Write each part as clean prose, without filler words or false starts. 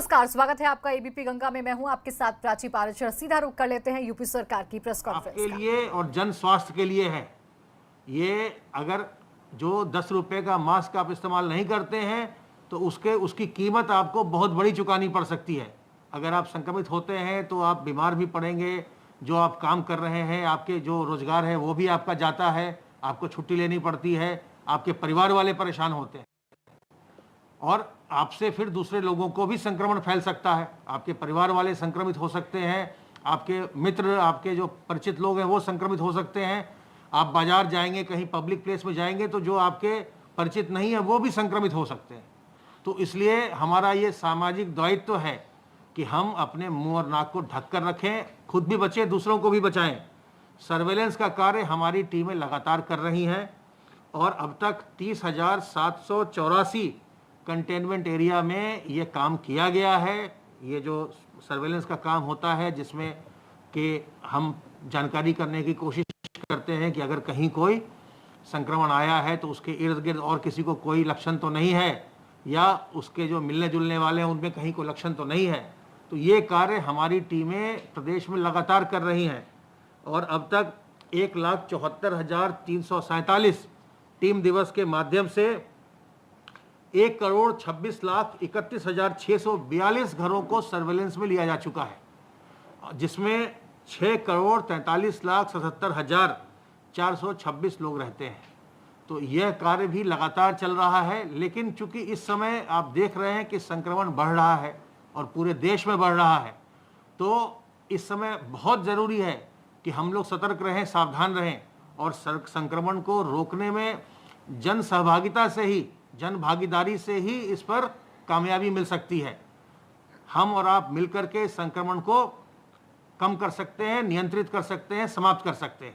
नमस्कार, स्वागत है आपका एबीपी गंगा में। मैं हूं आपके साथ प्राची पाराशर। सीधा रुख कर लेते हैं यूपी सरकार की प्रेस कॉन्फ्रेंस के लिए और जन स्वास्थ्य के लिए है। ये अगर जो 10 रुपए का मास्क आप इस्तेमाल नहीं करते हैं तो उसकी कीमत आपको बहुत बड़ी चुकानी पड़ सकती है। अगर आप संक्रमित होते हैं तो आप बीमार भी पड़ेंगे, जो आप काम कर रहे हैं, आपके जो रोजगार है वो भी आपका जाता है, आपको छुट्टी लेनी पड़ती है, आपके परिवार वाले परेशान होते हैं और आपसे फिर दूसरे लोगों को भी संक्रमण फैल सकता है। आपके परिवार वाले संक्रमित हो सकते हैं, आपके मित्र, आपके जो परिचित लोग हैं वो संक्रमित हो सकते हैं। आप बाजार जाएंगे, कहीं पब्लिक प्लेस में जाएंगे तो जो आपके परिचित नहीं है वो भी संक्रमित हो सकते हैं। तो इसलिए हमारा ये सामाजिक दायित्व है कि हम अपने मुंह और नाक को ढक कर रखें, खुद भी बचें, दूसरों को भी बचाएं। सर्वेलेंस का कार्य हमारी टीमें लगातार कर रही हैं और अब तक 30,784 कंटेनमेंट एरिया में ये काम किया गया है। ये जो सर्वेलेंस का काम होता है जिसमें कि हम जानकारी करने की कोशिश करते हैं कि अगर कहीं कोई संक्रमण आया है तो उसके इर्द गिर्द और किसी को कोई लक्षण तो नहीं है या उसके जो मिलने जुलने वाले हैं उनमें कहीं कोई लक्षण तो नहीं है। तो ये कार्य हमारी टीमें प्रदेश में लगातार कर रही हैं और अब तक 1,74,347 टीम दिवस के माध्यम से 1,26,31,642 घरों को सर्वेलेंस में लिया जा चुका है, जिसमें 6,43,77,426 लोग रहते हैं। तो यह कार्य भी लगातार चल रहा है। लेकिन चूंकि इस समय आप देख रहे हैं कि संक्रमण बढ़ रहा है और पूरे देश में बढ़ रहा है, तो इस समय बहुत ज़रूरी है कि हम लोग सतर्क रहें, सावधान रहें और संक्रमण को रोकने में जन सहभागिता से ही, जन भागीदारी से ही इस पर कामयाबी मिल सकती है। हम और आप मिलकर के संक्रमण को कम कर सकते हैं, नियंत्रित कर सकते हैं, समाप्त कर सकते हैं।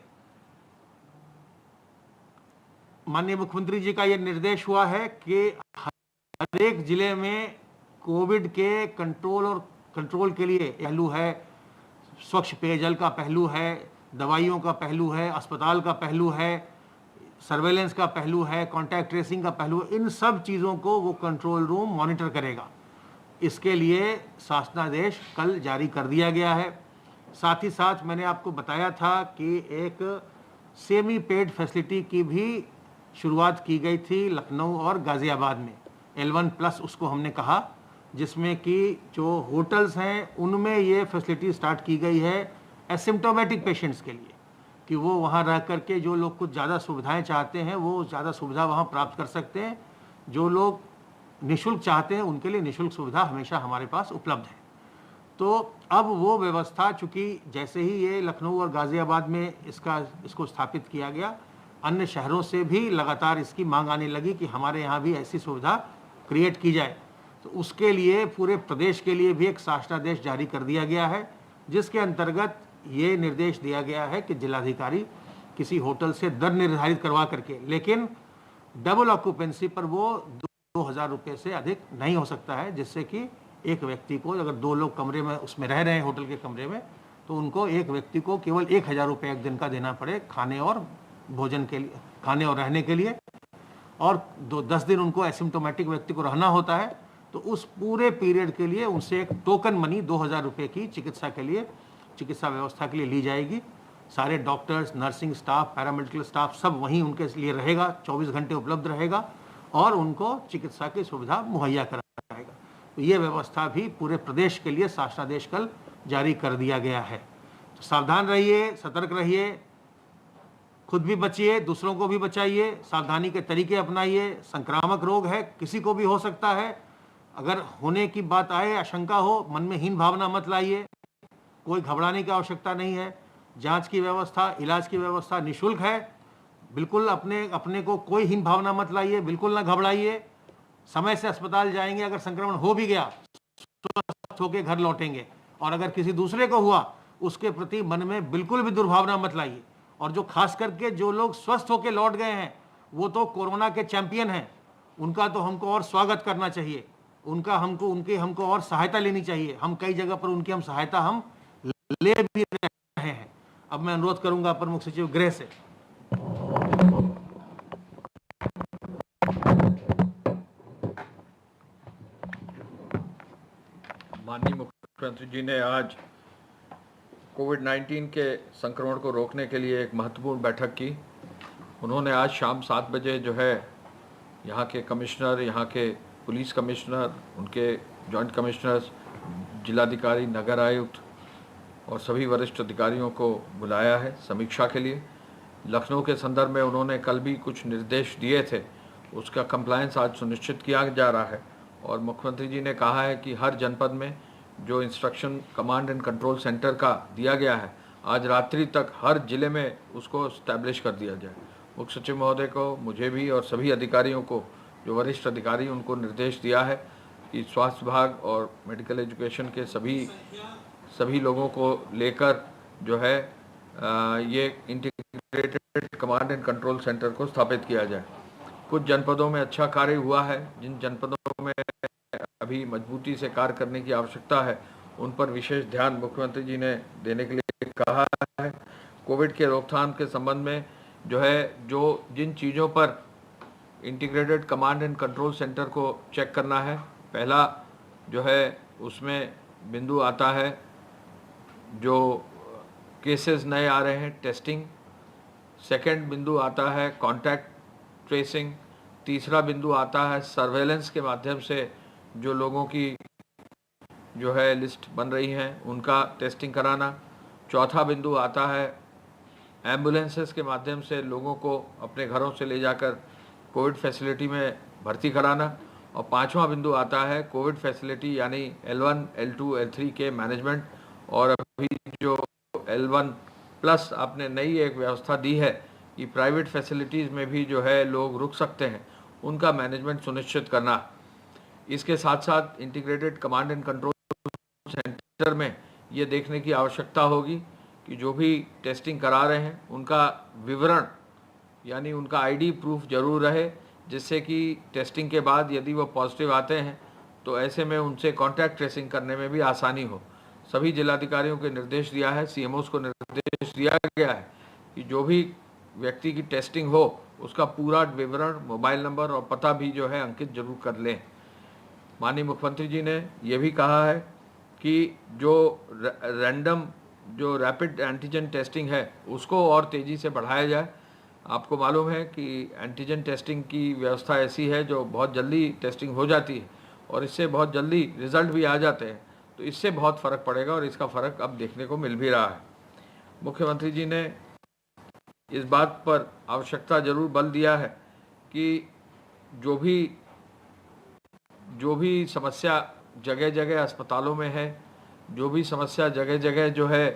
माननीय मुख्यमंत्री जी का यह निर्देश हुआ है कि हर एक जिले में कोविड के कंट्रोल के लिए पहलू है, स्वच्छ पेयजल का पहलू है, दवाइयों का पहलू है, अस्पताल का पहलू है, सर्वेलेंस का पहलू है, कॉन्टैक्ट ट्रेसिंग का पहलू है। इन सब चीज़ों को वो कंट्रोल रूम मॉनिटर करेगा। इसके लिए शासनादेश कल जारी कर दिया गया है। साथ ही साथ मैंने आपको बताया था कि एक सेमी पेड फैसिलिटी की भी शुरुआत की गई थी लखनऊ और गाज़ियाबाद में। L1+ उसको हमने कहा, जिसमें कि जो होटल्स हैं उनमें ये फैसिलिटी स्टार्ट की गई है एसिम्प्टोमेटिक पेशेंट्स के लिए, कि वो वहाँ रह करके जो लोग कुछ ज़्यादा सुविधाएं चाहते हैं वो ज़्यादा सुविधा वहाँ प्राप्त कर सकते हैं। जो लोग निःशुल्क चाहते हैं उनके लिए निःशुल्क सुविधा हमेशा हमारे पास उपलब्ध है। तो अब वो व्यवस्था, चूँकि जैसे ही ये लखनऊ और गाज़ियाबाद में इसको स्थापित किया गया, अन्य शहरों से भी लगातार इसकी मांग आने लगी कि हमारे यहाँ भी ऐसी सुविधा क्रिएट की जाए। तो उसके लिए पूरे प्रदेश के लिए भी एक शासनादेश जारी कर दिया गया है, जिसके अंतर्गत ये निर्देश दिया गया है कि जिलाधिकारी किसी होटल से दर निर्धारित करवा करके, लेकिन डबल ऑक्यूपेंसी पर वो 2,000 रुपये से अधिक नहीं हो सकता है, जिससे कि एक व्यक्ति को, अगर 2 लोग कमरे में उसमें रह रहे हैं होटल के कमरे में, तो उनको एक व्यक्ति को केवल 1,000 रुपये एक दिन का देना पड़े खाने और भोजन के लिए, खाने और रहने के लिए। और 10 दिन उनको एसिम्प्टोमेटिक व्यक्ति को रहना होता है, तो उस पूरे पीरियड के लिए उनसे एक टोकन मनी 2,000 रुपये की चिकित्सा व्यवस्था के लिए ली जाएगी। सारे doctors, nursing staff, paramedical staff सब वहीं उनके लिए रहेगा, 24 घंटे उपलब्ध रहेगा और उनको चिकित्सा की सुविधा मुहैया कराएगा। तो ये व्यवस्था भी पूरे प्रदेश के लिए शासनादेश कल जारी कर दिया गया है। तो सावधान रहिए, सतर्क रहिए, खुद भी बचिए, दूसरों को भी बचाइए, सावधानी के तरीके अपनाइए। संक्रामक रोग है, किसी को भी हो सकता है। अगर होने की बात आए, आशंका हो, मन में हीन भावना मत लाइए, कोई घबराने की आवश्यकता नहीं है। जांच की व्यवस्था, इलाज की व्यवस्था निःशुल्क है। बिल्कुल अपने को कोई हीन भावना मत लाइए, बिल्कुल ना घबराइए। समय से अस्पताल जाएंगे, अगर संक्रमण हो भी गया स्वस्थ होकर घर लौटेंगे। और अगर किसी दूसरे को हुआ, उसके प्रति मन में बिल्कुल भी दुर्भावना मत लाइए। और जो खास करके जो लोग स्वस्थ होकर लौट गए हैं, वो तो कोरोना के चैंपियन हैं, उनका तो हमको और स्वागत करना चाहिए, हमको और सहायता लेनी चाहिए। हम कई जगह पर उनकी सहायता हम ले भी रहे हैं। अब मैं अनुरोध करूंगा अपर मुख्य सचिव गृह से। माननीय मुख्यमंत्री जी ने आज कोविड-19 के संक्रमण को रोकने के लिए एक महत्वपूर्ण बैठक की। उन्होंने आज शाम 7 बजे जो है यहाँ के कमिश्नर, यहाँ के पुलिस कमिश्नर, उनके जॉइंट कमिश्नर्स, जिलाधिकारी, नगर आयुक्त और सभी वरिष्ठ अधिकारियों को बुलाया है समीक्षा के लिए। लखनऊ के संदर्भ में उन्होंने कल भी कुछ निर्देश दिए थे, उसका कंप्लायंस आज सुनिश्चित किया जा रहा है। और मुख्यमंत्री जी ने कहा है कि हर जनपद में जो instruction command and control centre का दिया गया है, आज रात्रि तक हर जिले में उसको स्टैब्लिश कर दिया जाए। मुख्य सचिव महोदय को, मुझे भी और सभी अधिकारियों को, जो वरिष्ठ अधिकारी, उनको निर्देश दिया है कि स्वास्थ्य विभाग और मेडिकल एजुकेशन के सभी लोगों को लेकर जो है ये integrated command and control centre को स्थापित किया जाए। कुछ जनपदों में अच्छा कार्य हुआ है, जिन जनपदों में अभी मजबूती से कार्य करने की आवश्यकता है उन पर विशेष ध्यान मुख्यमंत्री जी ने देने के लिए कहा है। कोविड के रोकथाम के संबंध में जो है, जो जिन चीज़ों पर integrated command and control centre को चेक करना है, पहला जो है उसमें बिंदु आता है जो केसेस नए आ रहे हैं, टेस्टिंग। सेकंड बिंदु आता है कॉन्टैक्ट ट्रेसिंग। तीसरा बिंदु आता है सर्वेलेंस के माध्यम से जो लोगों की जो है लिस्ट बन रही हैं उनका टेस्टिंग कराना। चौथा बिंदु आता है एम्बुलेंसेस के माध्यम से लोगों को अपने घरों से ले जाकर कोविड फैसिलिटी में भर्ती कराना। और पांचवा बिंदु आता है कोविड फैसिलिटी यानी L1, L2, L3 के मैनेजमेंट। और अभी जो L1 प्लस आपने नई एक व्यवस्था दी है कि प्राइवेट फैसिलिटीज़ में भी जो है लोग रुक सकते हैं, उनका मैनेजमेंट सुनिश्चित करना। इसके साथ साथ integrated command and control centre में ये देखने की आवश्यकता होगी कि जो भी टेस्टिंग करा रहे हैं उनका विवरण यानी उनका आईडी प्रूफ जरूर रहे, जिससे कि टेस्टिंग के बाद यदि वो पॉजिटिव आते हैं तो ऐसे में उनसे कॉन्टैक्ट ट्रेसिंग करने में भी आसानी हो। सभी जिलाधिकारियों को निर्देश दिया है, CMOs को निर्देश दिया गया है कि जो भी व्यक्ति की टेस्टिंग हो उसका पूरा विवरण, मोबाइल नंबर और पता भी जो है अंकित जरूर कर लें। माननीय मुख्यमंत्री जी ने यह भी कहा है कि जो रैंडम जो रैपिड एंटीजन टेस्टिंग है उसको और तेज़ी से बढ़ाया जाए। आपको मालूम है कि एंटीजन टेस्टिंग की व्यवस्था ऐसी है जो बहुत जल्दी टेस्टिंग हो जाती है और इससे बहुत जल्दी रिजल्ट भी आ जाते हैं, तो इससे बहुत फ़र्क पड़ेगा और इसका फ़र्क अब देखने को मिल भी रहा है। मुख्यमंत्री जी ने इस बात पर आवश्यकता जरूर बल दिया है कि जो भी समस्या जगह जगह अस्पतालों में है, जो भी समस्या जगह जगह जो है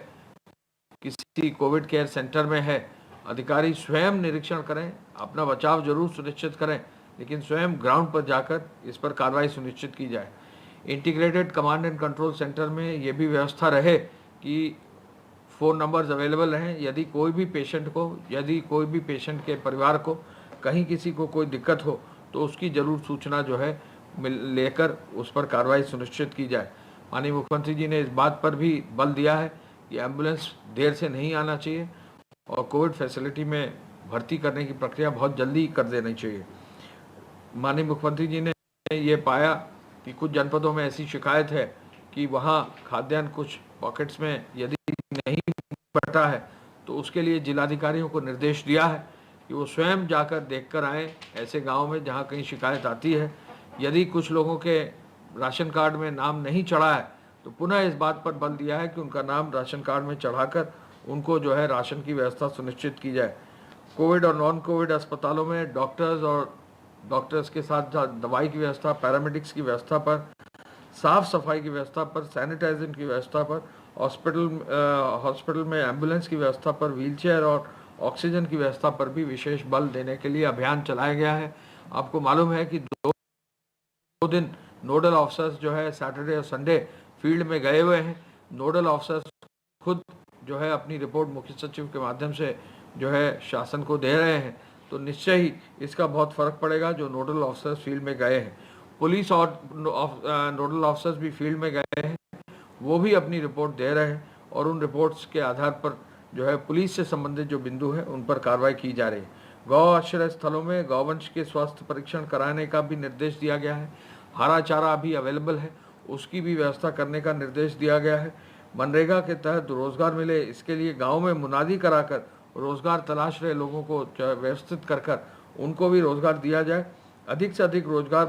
किसी कोविड केयर सेंटर में है, अधिकारी स्वयं निरीक्षण करें, अपना बचाव जरूर सुनिश्चित करें, लेकिन स्वयं ग्राउंड पर जाकर इस पर कार्रवाई सुनिश्चित की जाए। Integrated command and control centre में ये भी व्यवस्था रहे कि फ़ोन नंबर्स अवेलेबल रहें। यदि कोई भी पेशेंट के परिवार को कहीं किसी को कोई दिक्कत हो तो उसकी ज़रूर सूचना जो है लेकर उस पर कार्रवाई सुनिश्चित की जाए। माननीय मुख्यमंत्री जी ने इस बात पर भी बल दिया है कि एम्बुलेंस देर से नहीं आना चाहिए और कोविड फैसिलिटी में भर्ती करने की प्रक्रिया बहुत जल्दी कर देनी चाहिए। माननीय मुख्यमंत्री जी ने ये पाया कि कुछ जनपदों में ऐसी शिकायत है कि वहाँ खाद्यान्न कुछ पॉकेट्स में यदि नहीं बटा है तो उसके लिए जिलाधिकारियों को निर्देश दिया है कि वो स्वयं जाकर देखकर आएँ ऐसे गाँव में जहाँ कहीं शिकायत आती है। यदि कुछ लोगों के राशन कार्ड में नाम नहीं चढ़ा है तो पुनः इस बात पर बल दिया है कि उनका नाम राशन कार्ड में चढ़ाकर उनको जो है राशन की व्यवस्था सुनिश्चित की जाए। कोविड और नॉन कोविड अस्पतालों में डॉक्टर्स के साथ दवाई की व्यवस्था, पैरामेडिक्स की व्यवस्था पर, साफ सफाई की व्यवस्था पर, सैनिटाइजिंग की व्यवस्था पर, हॉस्पिटल में एम्बुलेंस की व्यवस्था पर, व्हीलचेयर और ऑक्सीजन की व्यवस्था पर भी विशेष बल देने के लिए अभियान चलाया गया है। आपको मालूम है कि दो दिन नोडल ऑफिसर्स जो है सैटरडे और संडे फील्ड में गए हुए हैं। नोडल ऑफिसर्स खुद जो है अपनी रिपोर्ट मुख्य सचिव के माध्यम से जो है शासन को दे रहे हैं, तो निश्चय ही इसका बहुत फ़र्क पड़ेगा जो नोडल ऑफिसर्स फील्ड में गए हैं। पुलिस और नोडल ऑफिसर्स भी फील्ड में गए हैं, वो भी अपनी रिपोर्ट दे रहे हैं और उन रिपोर्ट्स के आधार पर जो है पुलिस से संबंधित जो बिंदु है उन पर कार्रवाई की जा रही है। गौ आश्रय स्थलों में गौवंश के स्वास्थ्य परीक्षण कराने का भी निर्देश दिया गया है। हरा चारा अभी अवेलेबल है, उसकी भी व्यवस्था करने का निर्देश दिया गया है। मनरेगा के तहत रोजगार मिले, इसके लिए गांव में मुनादी कराकर रोजगार तलाश रहे लोगों को व्यवस्थित कर उनको भी रोजगार दिया जाए। अधिक से अधिक रोजगार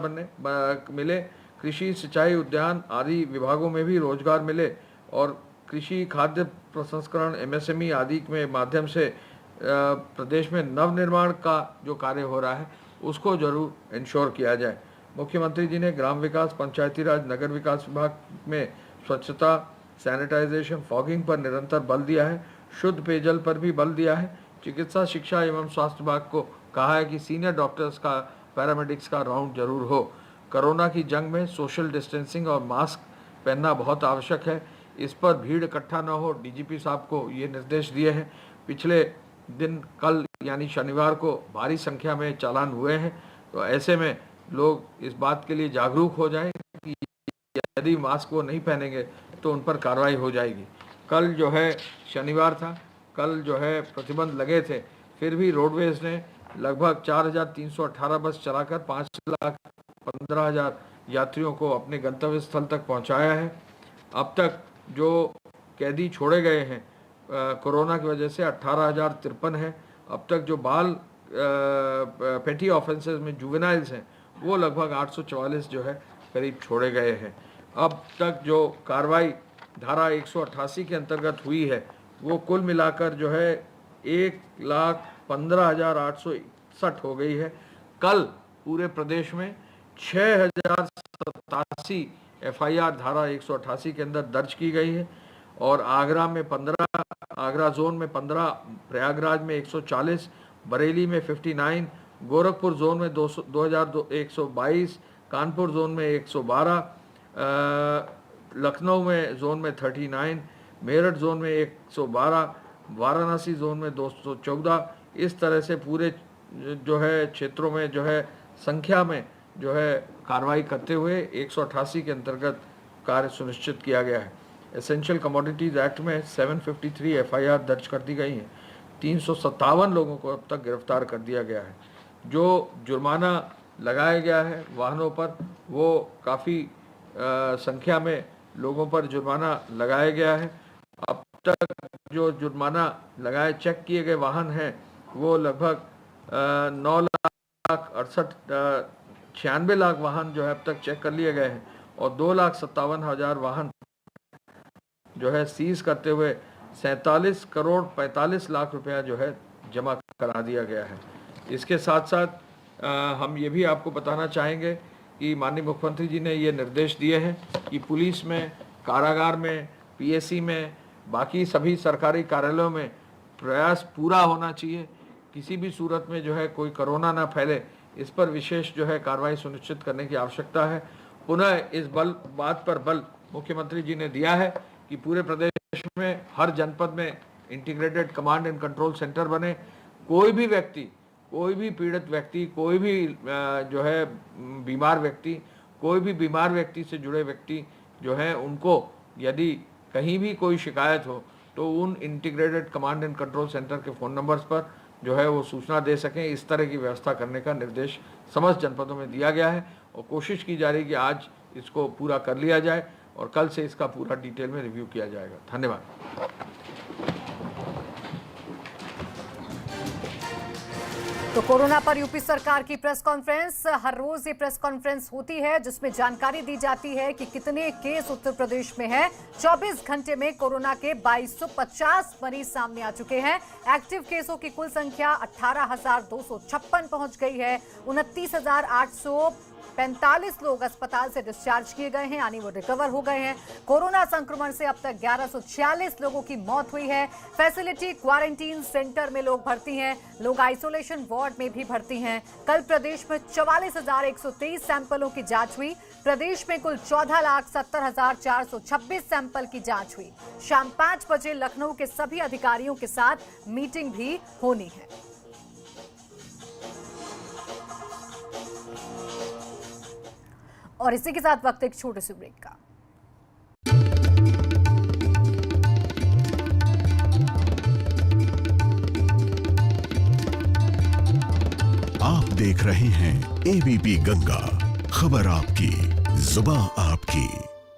मिले, कृषि, सिंचाई, उद्यान आदि विभागों में भी रोजगार मिले और कृषि, खाद्य प्रसंस्करण, MSME आदि में माध्यम से प्रदेश में नवनिर्माण का जो कार्य हो रहा है उसको जरूर इंश्योर किया जाए। मुख्यमंत्री जी ने ग्राम विकास, पंचायती राज, नगर विकास विभाग में स्वच्छता, सैनिटाइजेशन, फॉगिंग पर निरंतर बल दिया है। शुद्ध पेयजल पर भी बल दिया है। चिकित्सा, शिक्षा एवं स्वास्थ्य विभाग को कहा है कि सीनियर डॉक्टर्स का, पैरामेडिक्स का राउंड जरूर हो। कोरोना की जंग में सोशल डिस्टेंसिंग और मास्क पहनना बहुत आवश्यक है। इस पर भीड़ इकट्ठा न हो, DGP साहब को ये निर्देश दिए हैं। पिछले दिन कल यानी शनिवार को भारी संख्या में चालान हुए हैं, तो ऐसे में लोग इस बात के लिए जागरूक हो जाएं कि यदि मास्क वो नहीं पहनेंगे तो उन पर कार्रवाई हो जाएगी। कल जो है शनिवार था, कल जो है प्रतिबंध लगे थे, फिर भी रोडवेज ने लगभग 4,318 बस चलाकर 5,15,000 यात्रियों को अपने गंतव्य स्थल तक पहुंचाया है। अब तक जो कैदी छोड़े गए हैं कोरोना की वजह से 18,053 हैं। अब तक जो बाल पेटी ऑफेंसेस में जुवेनाइल्स हैं वो लगभग 844 जो है करीब छोड़े गए हैं। अब तक जो कार्रवाई धारा 188 के अंतर्गत हुई है वो कुल मिलाकर जो है 1,15,861 हो गई है। कल पूरे प्रदेश में 6,087 FIR धारा 188 के अंदर दर्ज की गई है और आगरा में 15, आगरा जोन में 15, प्रयागराज में 140, बरेली में 59, गोरखपुर जोन में 2,122, कानपुर जोन में 112, लखनऊ में जोन में 39, मेरठ जोन में 112, वाराणसी जोन में 214। इस तरह से पूरे जो है क्षेत्रों में जो है संख्या में जो है कार्रवाई करते हुए 188 के अंतर्गत कार्य सुनिश्चित किया गया है। एसेंशियल कमोडिटीज़ एक्ट में 753 FIR दर्ज कर दी गई हैं। 357 लोगों को अब तक गिरफ्तार कर दिया गया है। जो जुर्माना लगाया गया है वाहनों पर वो काफ़ी संख्या में लोगों पर जुर्माना लगाया गया है। अब तक जो जुर्माना लगाए चेक किए गए वाहन हैं वो लगभग 9,96,000 वाहन जो है अब तक चेक कर लिए गए हैं और 2,57,000 वाहन जो है सीज करते हुए 47 करोड़ 45 लाख रुपया जो है जमा करा दिया गया है। इसके साथ साथ हम ये भी आपको बताना चाहेंगे कि माननीय मुख्यमंत्री जी ने ये निर्देश दिए हैं कि पुलिस में, कारागार में, PSC में, बाकी सभी सरकारी कार्यालयों में प्रयास पूरा होना चाहिए। किसी भी सूरत में जो है कोई कोरोना ना फैले, इस पर विशेष जो है कार्रवाई सुनिश्चित करने की आवश्यकता है। पुनः इस बात पर बल मुख्यमंत्री जी ने दिया है कि पूरे प्रदेश में हर जनपद में integrated command and control centre बने। कोई भी व्यक्ति, कोई भी पीड़ित व्यक्ति, कोई भी जो है बीमार व्यक्ति, कोई भी बीमार व्यक्ति से जुड़े व्यक्ति जो है उनको यदि कहीं भी कोई शिकायत हो तो उन integrated command and control centre के फ़ोन नंबर्स पर जो है वो सूचना दे सकें। इस तरह की व्यवस्था करने का निर्देश समस्त जनपदों में दिया गया है और कोशिश की जा रही है कि आज इसको पूरा कर लिया जाए और कल से इसका पूरा डिटेल में रिव्यू किया जाएगा। धन्यवाद। तो कोरोना पर यूपी सरकार की प्रेस कॉन्फ्रेंस, हर रोज ये प्रेस कॉन्फ्रेंस होती है जिसमें जानकारी दी जाती है कि कितने केस उत्तर प्रदेश में है। 24 घंटे में कोरोना के 2250 मरीज सामने आ चुके हैं। एक्टिव केसों की कुल संख्या 18,256 पहुंच गई है। 29,845 लोग अस्पताल से डिस्चार्ज किए गए हैं, यानी वो रिकवर हो गए हैं। कोरोना संक्रमण से अब तक 1146 लोगों की मौत हुई है। फैसिलिटी क्वारंटीन सेंटर में लोग भर्ती हैं, लोग आइसोलेशन वार्ड में भी भर्ती हैं। कल प्रदेश में 44,123 सैंपलों की जांच हुई। प्रदेश में कुल 14,70,426 सैंपल की जांच हुई। शाम 5 बजे लखनऊ के सभी अधिकारियों के साथ मीटिंग भी होनी है। और इसी के साथ वक्त एक छोटे से ब्रेक का। आप देख रहे हैं ABP गंगा, खबर आपकी, जुबान आपकी।